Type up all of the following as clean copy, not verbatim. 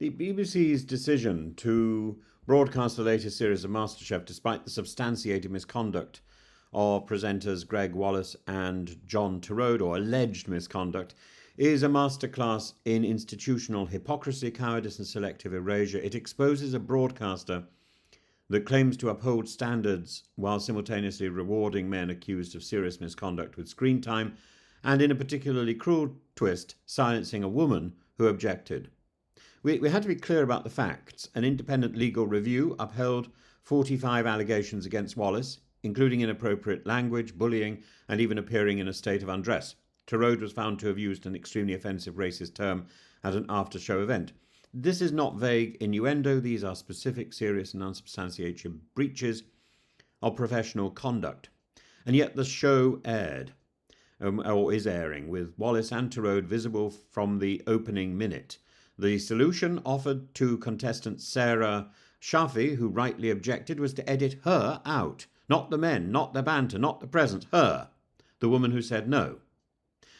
The BBC's decision to broadcast the latest series of MasterChef, despite the substantiated misconduct of presenters Greg Wallace and John Turode, or alleged misconduct, is a masterclass in institutional hypocrisy, cowardice, and selective erasure. It exposes a broadcaster that claims to uphold standards while simultaneously rewarding men accused of serious misconduct with screen time, and in a particularly cruel twist, silencing a woman who objected. We had to be clear about the facts. An independent legal review upheld 45 allegations against Wallace, including inappropriate language, bullying, and even appearing in a state of undress. Turode was found to have used an extremely offensive racist term at an after-show event. This is not vague innuendo. These are specific, serious, and unsubstantiated breaches of professional conduct. And yet the show aired, or is airing, with Wallace and Turode visible from the opening minute. The solution offered to contestant Sarah Shafi, who rightly objected, was to edit her out. Not the men, not the banter, not the presents, her, the woman who said no.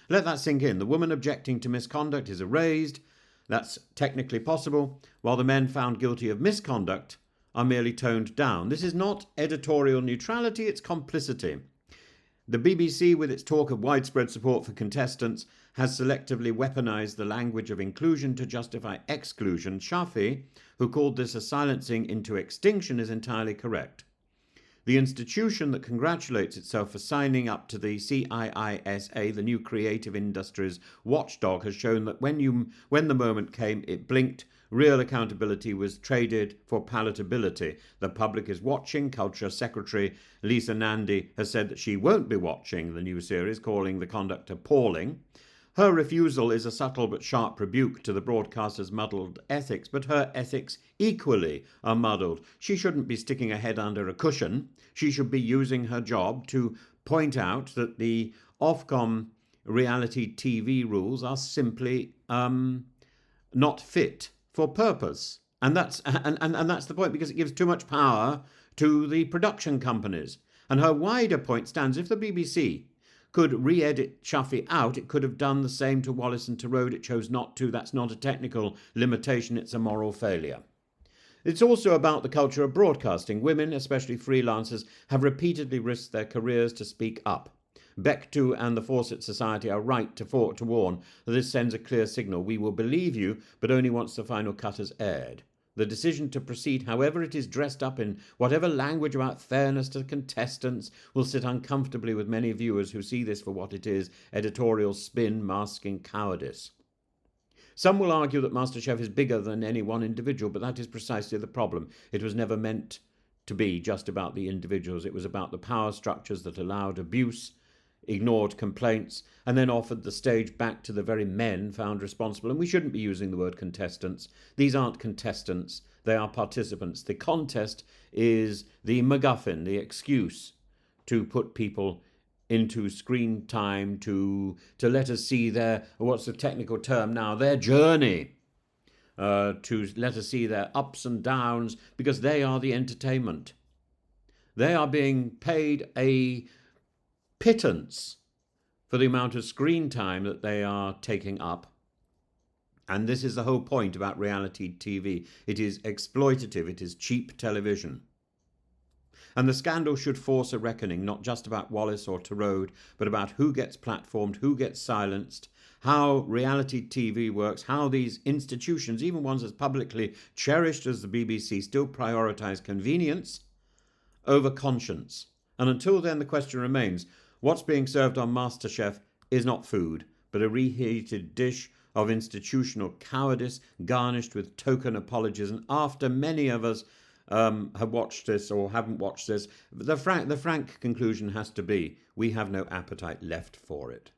Let that sink in. The woman objecting to misconduct is erased. That's technically possible, while the men found guilty of misconduct are merely toned down. This is not editorial neutrality, it's complicity. The BBC, with its talk of widespread support for contestants, has selectively weaponized the language of inclusion to justify exclusion. Shafi, who called this a silencing into extinction, is entirely correct. The institution that congratulates itself for signing up to the CIISA, the new creative industries watchdog, has shown that when the moment came, it blinked. Real accountability was traded for palatability. The public is watching. Culture Secretary Lisa Nandy has said that she won't be watching the new series, calling the conduct appalling. Her refusal is a subtle but sharp rebuke to the broadcaster's muddled ethics, but her ethics equally are muddled. She shouldn't be sticking her head under a cushion. She should be using her job to point out that the Ofcom reality TV rules are simply not fit for purpose. And that's the point, because it gives too much power to the production companies. And her wider point stands: if the BBC could re-edit Shafi out, it could have done the same to Wallace and Turode. It chose not to. That's not a technical limitation, it's a moral failure. It's also about the culture of broadcasting. Women, especially freelancers, have repeatedly risked their careers to speak up. Bectu and the Fawcett Society are right to warn that this sends a clear signal. We will believe you, but only once the final cut has aired. The decision to proceed, however it is dressed up in whatever language about fairness to contestants, will sit uncomfortably with many viewers who see this for what it is: editorial spin masking cowardice. Some will argue that MasterChef is bigger than any one individual, but that is precisely the problem. It was never meant to be just about the individuals. It was about the power structures that allowed abuse, ignored complaints, and then offered the stage back to the very men found responsible. And we shouldn't be using the word contestants. These aren't contestants, they are participants. The contest is the MacGuffin, the excuse to put people into screen time, to let us see their, what's the technical term now, their journey, to let us see their ups and downs, because they are the entertainment. They are being paid a pittance for the amount of screen time that they are taking up. And this is the whole point about reality TV. It is exploitative, it is cheap television. And the scandal should force a reckoning, not just about Wallace or Turode, but about who gets platformed, who gets silenced, how reality TV works, how these institutions, even ones as publicly cherished as the BBC, still prioritise convenience over conscience. And until then, the question remains: what's being served on MasterChef is not food, but a reheated dish of institutional cowardice garnished with token apologies. And after many of us have watched this or haven't watched this, the frank conclusion has to be: we have no appetite left for it.